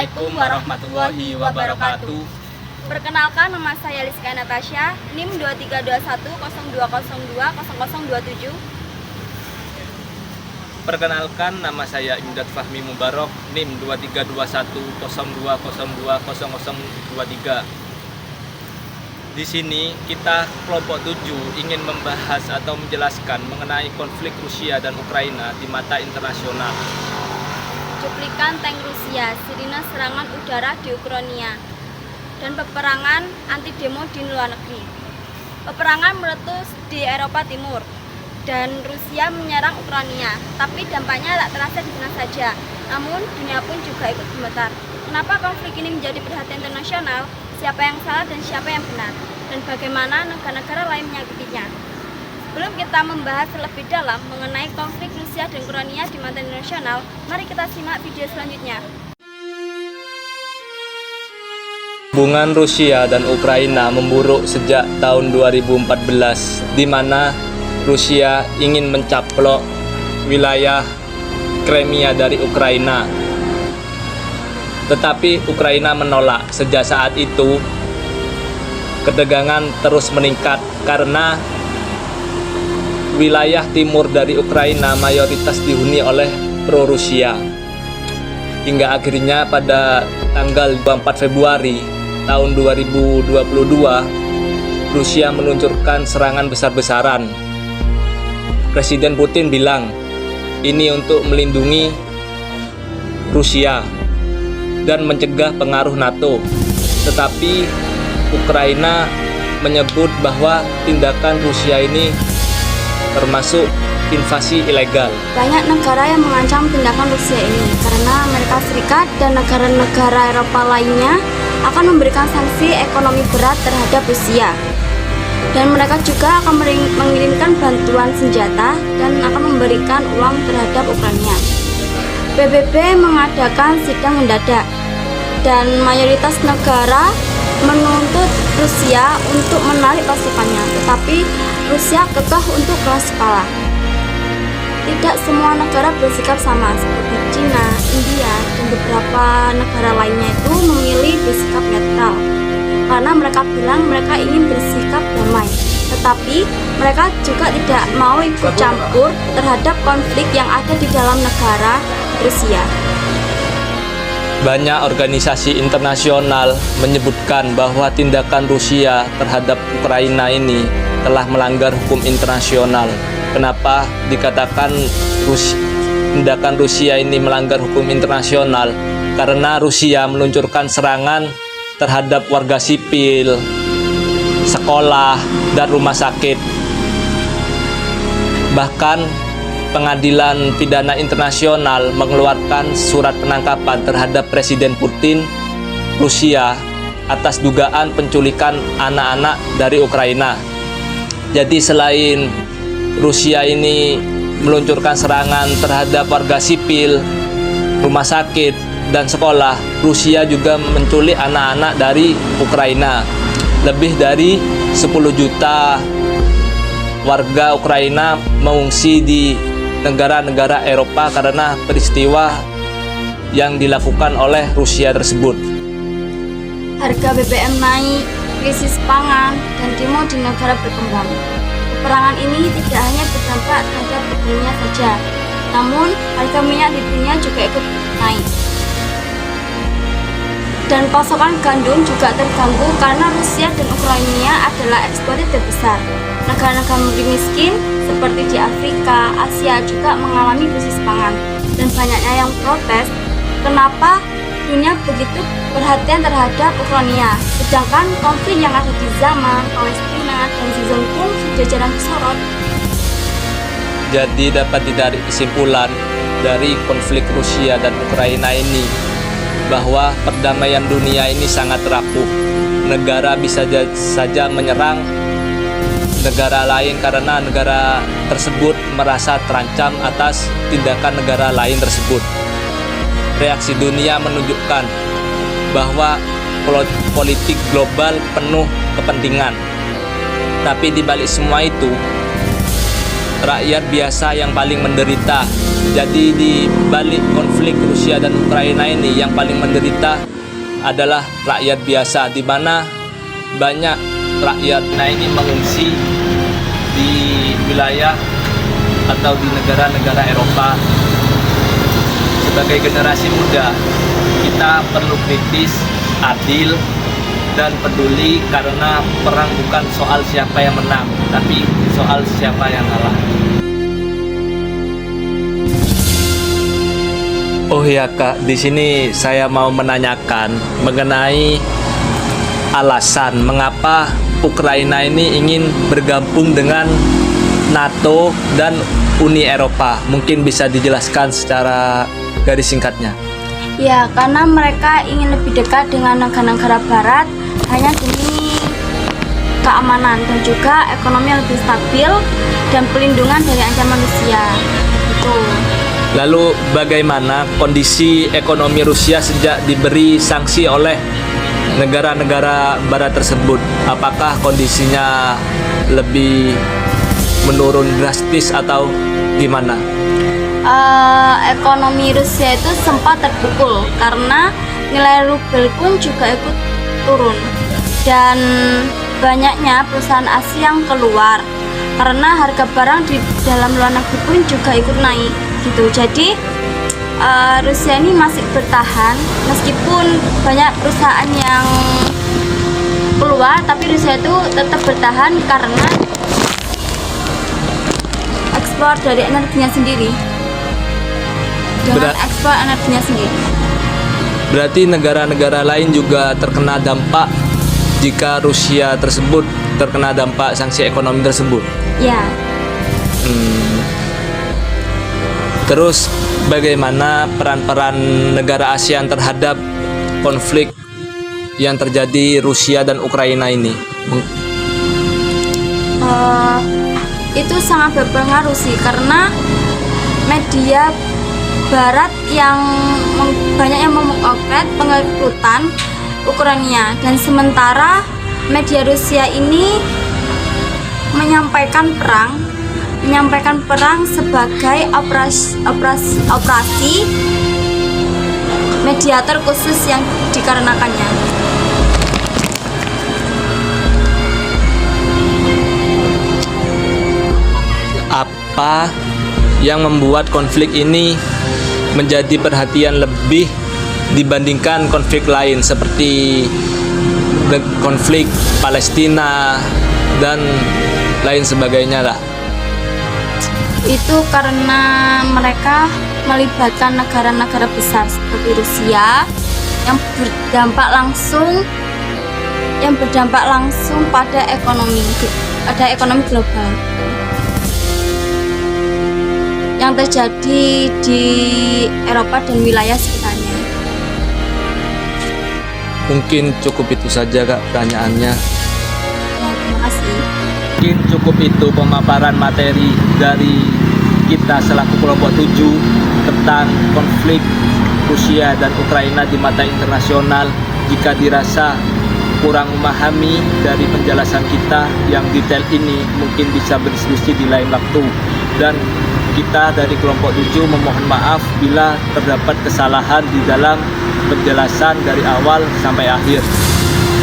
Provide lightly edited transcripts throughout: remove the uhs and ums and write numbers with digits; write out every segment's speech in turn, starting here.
Assalamualaikum warahmatullahi wabarakatuh. Perkenalkan, nama saya Liska Natasha, NIM 232102020027. Perkenalkan, nama saya Imdad Fahmi Mubarok, NIM 232102020023. Di sini kita kelompok 7 ingin membahas atau menjelaskan mengenai konflik Rusia dan Ukraina di mata internasional. Cuplikan tank Rusia, sirine serangan udara di Ukraina, dan peperangan anti demo di luar negeri. Peperangan meletus di Eropa Timur dan Rusia menyerang Ukraina, tapi dampaknya tak terasa di sana saja. Namun dunia pun juga ikut gemetar. Kenapa konflik ini menjadi perhatian internasional? Siapa yang salah dan siapa yang benar? Dan bagaimana negara-negara lain menyakitinya? Sebelum kita membahas lebih dalam mengenai konflik Rusia dan Ukraina di mata internasional, mari kita simak video selanjutnya. Hubungan Rusia dan Ukraina memburuk sejak tahun 2014, di mana Rusia ingin mencaplok wilayah Crimea dari Ukraina. Tetapi Ukraina menolak. Sejak saat itu, ketegangan terus meningkat karena wilayah timur dari Ukraina mayoritas dihuni oleh pro-Rusia. Hingga akhirnya pada tanggal 24 Februari tahun 2022, Rusia meluncurkan serangan besar-besaran. Presiden Putin bilang, ini untuk melindungi Rusia dan mencegah pengaruh NATO. Tetapi Ukraina menyebut bahwa tindakan Rusia ini termasuk invasi ilegal. Banyak negara yang mengancam tindakan Rusia ini karena Amerika Serikat dan negara-negara Eropa lainnya akan memberikan sanksi ekonomi berat terhadap Rusia. Dan mereka juga akan mengirimkan bantuan senjata dan akan memberikan uang terhadap Ukraina. PBB mengadakan sidang mendadak dan mayoritas negara menuntut Rusia untuk menarik pasukannya, tetapi Rusia kekeh untuk keras kepala. Tidak semua negara bersikap sama, seperti Cina, India, dan beberapa negara lainnya itu memilih bersikap netral karena mereka bilang mereka ingin bersikap damai. Tetapi mereka juga tidak mau ikut campur terhadap konflik yang ada di dalam negara Rusia. Banyak organisasi internasional menyebutkan bahwa tindakan Rusia terhadap Ukraina ini telah melanggar hukum internasional. Kenapa dikatakan tindakan Rusia ini melanggar hukum internasional? Karena Rusia meluncurkan serangan terhadap warga sipil, sekolah, dan rumah sakit. Bahkan Pengadilan Pidana Internasional mengeluarkan surat penangkapan terhadap Presiden Putin Rusia atas dugaan penculikan anak-anak dari Ukraina. Jadi selain Rusia ini meluncurkan serangan terhadap warga sipil, rumah sakit, dan sekolah, Rusia juga menculik anak-anak dari Ukraina. Lebih dari 10 juta warga Ukraina mengungsi di negara-negara Eropa karena peristiwa yang dilakukan oleh Rusia tersebut. Harga BBM naik, krisis pangan, dan demo di negara berkembang. Peperangan ini tidak hanya berdampak terhadap Ukraina saja, namun harga minyak di dunia juga ikut naik. Dan pasokan gandum juga terganggu karena Rusia dan Ukraina adalah eksportir terbesar. Negara-negara miskin seperti di Afrika, Asia juga mengalami krisis pangan. Dan banyaknya yang protes, kenapa dunia begitu perhatian terhadap Ukraina, sedangkan konflik yang ada di zaman Palestina dan Gaza pun sudah jarang disorot. Jadi dapat ditarik kesimpulan dari konflik Rusia dan Ukraina ini bahwa perdamaian dunia ini sangat rapuh. Negara bisa saja menyerang negara lain karena negara tersebut merasa terancam atas tindakan negara lain tersebut. Reaksi dunia menunjukkan bahwa politik global penuh kepentingan. Tapi di balik semua itu, rakyat biasa yang paling menderita. Jadi di balik konflik Rusia dan Ukraina ini yang paling menderita adalah rakyat biasa, di mana banyak rakyat ini mengungsi di wilayah atau di negara-negara Eropa. Sebagai generasi muda, kita perlu kritis, adil, dan peduli, karena perang bukan soal siapa yang menang, tapi soal siapa yang kalah. Oh ya Kak, di sini saya mau menanyakan mengenai alasan mengapa Ukraina ini ingin bergabung dengan NATO dan Uni Eropa. Mungkin bisa dijelaskan secara garis singkatnya. Ya, karena mereka ingin lebih dekat dengan negara-negara barat hanya demi keamanan dan juga ekonomi yang lebih stabil dan pelindungan dari ancaman Rusia. Itu. Lalu bagaimana kondisi ekonomi Rusia sejak diberi sanksi oleh negara-negara barat tersebut? Apakah kondisinya lebih menurun drastis atau gimana? Ekonomi Rusia itu sempat terpukul karena nilai rubel pun juga ikut turun, dan banyaknya perusahaan asing yang keluar karena harga barang di dalam luar negeri pun juga ikut naik gitu. Jadi Rusia ini masih bertahan meskipun banyak perusahaan yang keluar, tapi Rusia itu tetap bertahan karena ekspor dari energinya sendiri. Dengan ekspor energinya sendiri. Berarti negara-negara lain juga terkena dampak jika Rusia tersebut terkena dampak sanksi ekonomi tersebut. Ya. Terus bagaimana peran-peran negara ASEAN terhadap konflik yang terjadi Rusia dan Ukraina ini? Itu sangat berpengaruh sih, karena media Barat yang banyak yang memotret pengikutan Ukraina, dan sementara media Rusia ini menyampaikan perang sebagai operasi mediator khusus yang dikarenakannya. Apa yang membuat konflik ini menjadi perhatian lebih dibandingkan konflik lain seperti konflik Palestina dan lain sebagainya lah? Itu karena mereka melibatkan negara-negara besar seperti Rusia yang berdampak langsung pada ekonomi global yang terjadi di Eropa dan wilayah sekitarnya. Mungkin cukup itu saja Kak pertanyaannya. Ya, terima kasih. Mungkin cukup itu pemaparan materi dari kita selaku kelompok 7 tentang konflik Rusia dan Ukraina di mata internasional. Jika dirasa kurang memahami dari penjelasan kita yang detail ini, mungkin bisa berdiskusi di lain waktu. Dan kita dari kelompok 7 memohon maaf bila terdapat kesalahan di dalam penjelasan dari awal sampai akhir.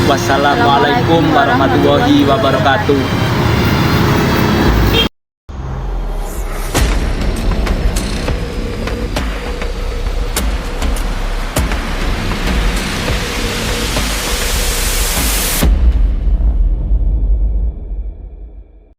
Wassalamualaikum warahmatullahi wabarakatuh.